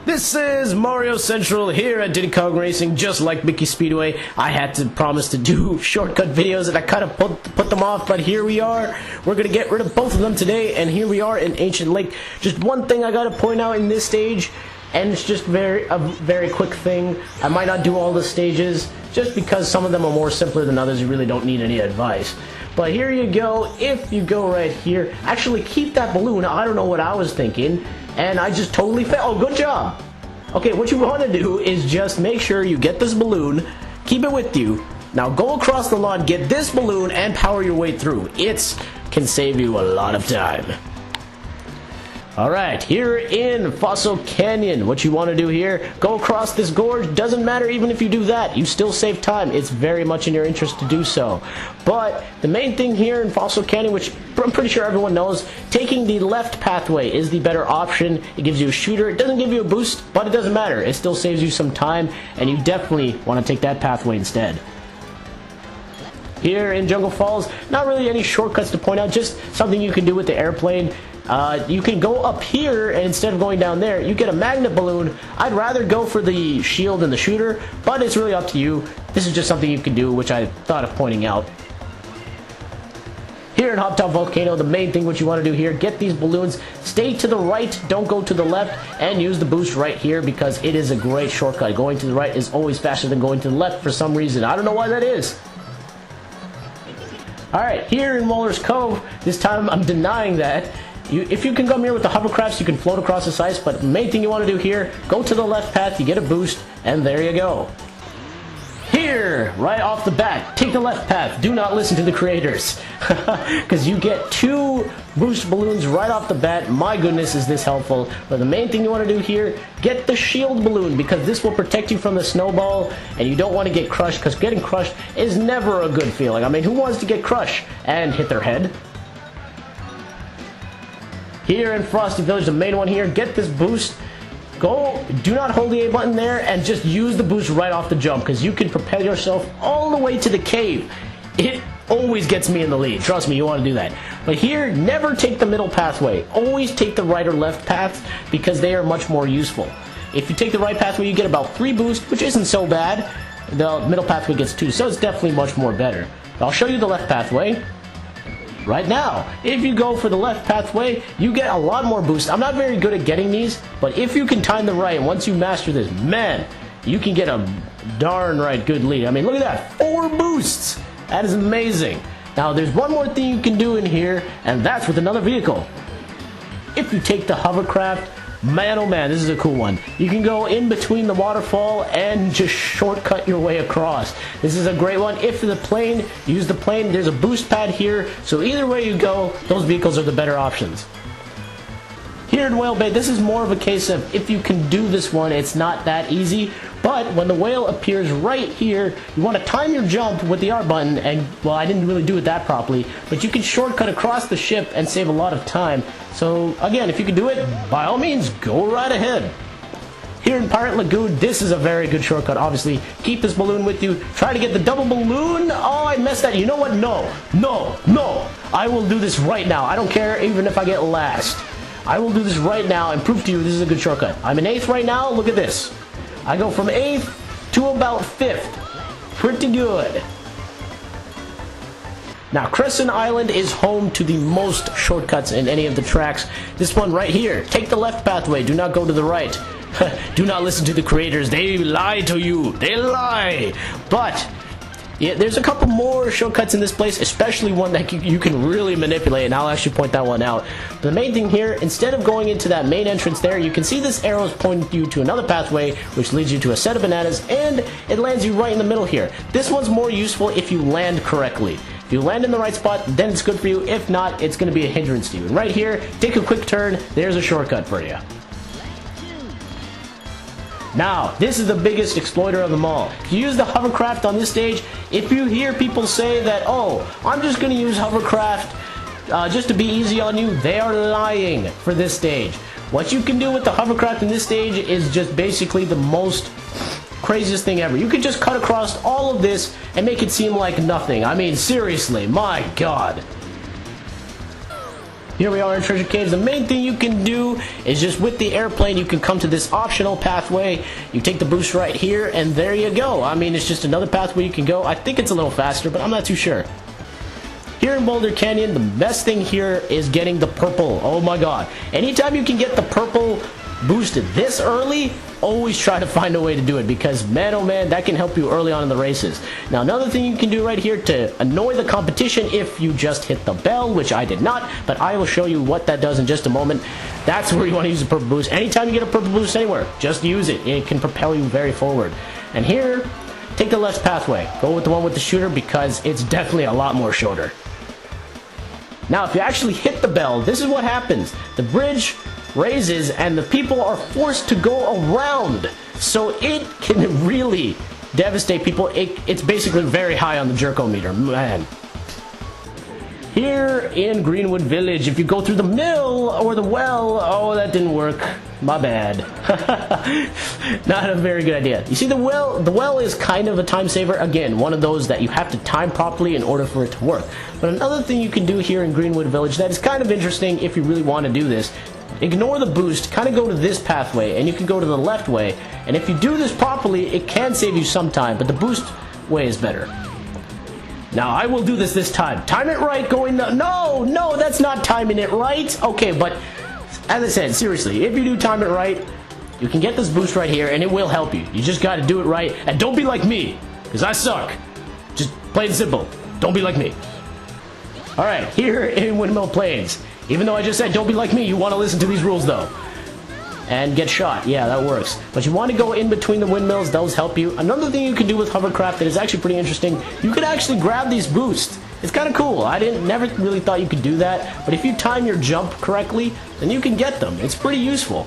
This is Mario Central here at Diddy Racing. Just like Mickey Speedway, I had to promise to do shortcut videos and I kind of put them off, but here we are. We're going to get rid of both of them today, and here we are in Ancient Lake. Just one thing I got to point out in this stage, and it's just a very quick thing. I might not do all the stages, just because some of them are more simpler than others. You really don't need any advice. But here you go. If you go right here, actually keep that balloon. I don't know what I was thinking, and I just totally failed. Oh, good job. Okay, what you want to do is just make sure you get this balloon, keep it with you. Now go across the lawn, get this balloon, and power your way through. It can save you a lot of time. Alright, here in Fossil Canyon, what you want to do here, go across this gorge. Doesn't matter even if you do that, you still save time. It's very much in your interest to do so. But the main thing here in Fossil Canyon, which I'm pretty sure everyone knows, taking the left pathway is the better option. It gives you a shooter. It doesn't give you a boost, but it doesn't matter. It still saves you some time, and you definitely want to take that pathway instead. Here in Jungle Falls, not really any shortcuts to point out, just something you can do with the airplane. You can go up here, and instead of going down there, you get a magnet balloon. I'd rather go for the shield and the shooter, but it's really up to you. This is just something you can do, which I thought of pointing out. Here in Hop Top Volcano, the main thing what you want to do here, get these balloons, stay to the right, don't go to the left, and use the boost right here because it is a great shortcut. Going to the right is always faster than going to the left for some reason. I don't know why that is. Alright, here in Moltres Cove, this time I'm denying that. If you can come here with the hovercrafts, you can float across this ice, but the main thing you want to do here, go to the left path, you get a boost, and there you go. Here, right off the bat, take the left path. Do not listen to the creators, because you get 2 boost balloons right off the bat. My goodness, is this helpful. But the main thing you want to do here, get the shield balloon, because this will protect you from the snowball, and you don't want to get crushed, because getting crushed is never a good feeling. I mean, who wants to get crushed and hit their head? Here in Frosty Village, the main one here, get this boost. Go, do not hold the A button there, and just use the boost right off the jump, because you can propel yourself all the way to the cave. It always gets me in the lead. Trust me, you want to do that. But here, never take the middle pathway. Always take the right or left paths, because they are much more useful. If you take the right pathway, you get about 3 boosts, which isn't so bad. The middle pathway gets 2, so it's definitely much more better. I'll show you the left pathway right now. If you go for the left pathway, you get a lot more boost. I'm not very good at getting these, but if you can time the right, once you master this, man, you can get a darn right good lead. I mean, look at that, 4 boosts. That is amazing. Now, there's one more thing you can do in here, and that's with another vehicle. If you take the hovercraft, man, oh man, this is a cool one. You can go in between the waterfall and just shortcut your way across. This is a great one. If the plane, use the plane. There's a boost pad here, so either way you go, those vehicles are the better options. Here in Whale Bay, this is more of a case of if you can do this one, it's not that easy. But when the whale appears right here, you want to time your jump with the R button, and, well, I didn't really do it that properly, but you can shortcut across the ship and save a lot of time. So, again, if you can do it, by all means, go right ahead. Here in Pirate Lagoon, this is a very good shortcut, obviously. Keep this balloon with you. Try to get the double balloon. Oh, I messed that. You know what? No. I will do this right now. I don't care even if I get last. I will do this right now and prove to you this is a good shortcut. I'm in 8th right now. Look at this. I go from 8th to about 5th. Pretty good. Now, Crescent Island is home to the most shortcuts in any of the tracks. This one right here. Take the left pathway. Do not go to the right. Do not listen to the creators. They lie to you. They lie. But yeah, there's a couple more shortcuts in this place, especially one that you can really manipulate, and I'll actually point that one out. But the main thing here, instead of going into that main entrance there, you can see this arrow is pointing you to another pathway, which leads you to a set of bananas, and it lands you right in the middle here. This one's more useful if you land correctly. If you land in the right spot, then it's good for you. If not, it's going to be a hindrance to you. And right here, take a quick turn. There's a shortcut for you. Now, this is the biggest exploiter of them all. If you use the hovercraft on this stage, if you hear people say that, oh, I'm just going to use hovercraft just to be easy on you, they are lying for this stage. What you can do with the hovercraft in this stage is just basically the most craziest thing ever. You could just cut across all of this and make it seem like nothing. I mean, seriously, my God. Here we are in Treasure Caves. The main thing you can do is just with the airplane, you can come to this optional pathway. You take the boost right here, and there you go. I mean, it's just another pathway you can go. I think it's a little faster, but I'm not too sure. Here in Boulder Canyon, the best thing here is getting the purple. Oh my god. Anytime you can get the purple boosted this early, always try to find a way to do it, because man oh man, that can help you early on in the races. Now another thing you can do right here to annoy the competition, if you just hit the bell, which I did not, but I will show you what that does in just a moment. That's where you want to use the purple boost. Anytime you get a purple boost anywhere, just use it. It can propel you very forward. And here, take the left pathway. Go with the one with the shooter, because it's definitely a lot more shorter. Now if you actually hit the bell, this is what happens. The bridge raises and the people are forced to go around, so it can really devastate people. It's basically very high on the jerko-meter, man. Here in Greenwood Village, if you go through the mill or the well, oh, that didn't work, my bad. Not a very good idea. You see, the well is kind of a time saver. Again, one of those that you have to time properly in order for it to work. But another thing you can do here in Greenwood Village that is kind of interesting if you really want to do this, ignore the boost, kind of go to this pathway, and you can go to the left way. And if you do this properly, it can save you some time, but the boost way is better. Now, I will do this time. Time it right, going... No, that's not timing it right. Okay, but as I said, seriously, if you do time it right, you can get this boost right here, and it will help you. You just got to do it right, and don't be like me, because I suck. Just plain and simple. Don't be like me. Alright, here in Windmill Plains. Even though I just said don't be like me, you want to listen to these rules though. And get shot. Yeah, that works. But you want to go in between the windmills. Those help you. Another thing you can do with hovercraft that is actually pretty interesting, you can actually grab these boosts. It's kind of cool. I never really thought you could do that. But if you time your jump correctly, then you can get them. It's pretty useful.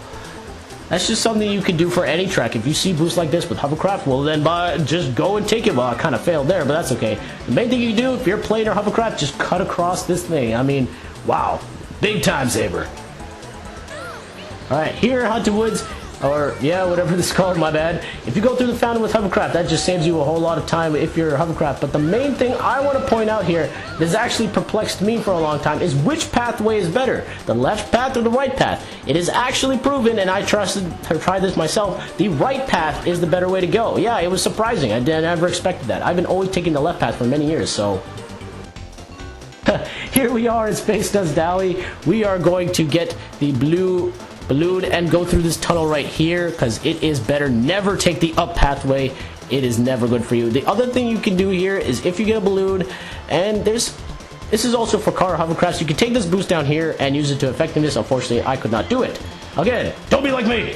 That's just something you can do for any track. If you see boosts like this with hovercraft, well then just go and take it. Well, I kind of failed there, but that's okay. The main thing you do, if you're playing or hovercraft, just cut across this thing. I mean, wow. Big time saver. Alright, here in Haunted Woods, or yeah, whatever this is called, my bad. If you go through the fountain with hovercraft, that just saves you a whole lot of time if you're hovercraft. But the main thing I want to point out here that has actually perplexed me for a long time is which pathway is better, the left path or the right path. It is actually proven, and I tried this myself, the right path is the better way to go. Yeah, it was surprising. I never expected that. I've been always taking the left path for many years, so... Here we are in Space Dust Alley. We are going to get the blue balloon and go through this tunnel right here, because it is better. Never take the up pathway. It is never good for you. The other thing you can do here is if you get a balloon, and this is also for car hovercrafts, you can take this boost down here and use it to effectiveness. Unfortunately, I could not do it. Again, don't be like me.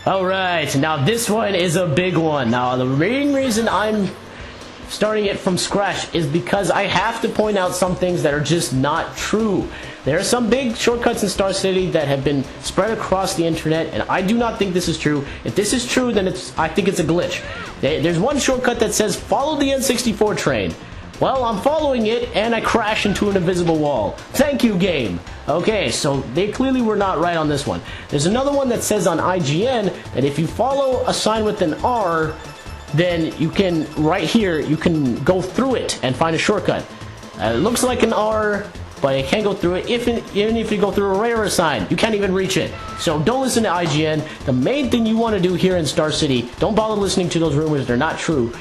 Alright, now this one is a big one. Now the main reason I'm starting it from scratch is because I have to point out some things that are just not true. There are some big shortcuts in Star City that have been spread across the internet, and I do not think this is true. If this is true, then I think it's a glitch. There's one shortcut that says follow the N64 train. Well, I'm following it, and I crash into an invisible wall. Thank you, game. Okay, so they clearly were not right on this one. There's another one that says on IGN that if you follow a sign with an R, then you can, right here, you can go through it and find a shortcut. It looks like an R, but you can't go through it. Even if you go through a railroad sign, you can't even reach it. So don't listen to IGN. The main thing you want to do here in Star City, don't bother listening to those rumors, they're not true.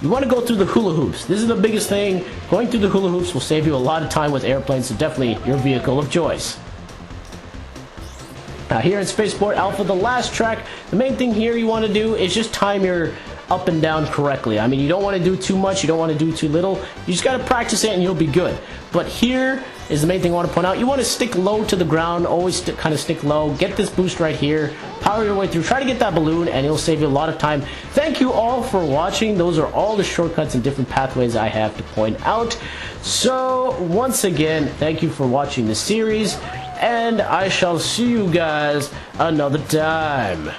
You want to go through the hula hoops. This is the biggest thing. Going through the hula hoops will save you a lot of time with airplanes, so definitely your vehicle of choice. Now here in Spaceport Alpha, the last track, the main thing here you want to do is just time your up and down correctly. I mean, you don't want to do too much, you don't want to do too little. You just got to practice it and you'll be good. But here is the main thing I want to point out. You want to stick low to the ground, always kind of stick low. Get this boost right here, power your way through, try to get that balloon, and it'll save you a lot of time. Thank you all for watching. Those are all the shortcuts and different pathways I have to point out. So once again, thank you for watching the series, and I shall see you guys another time.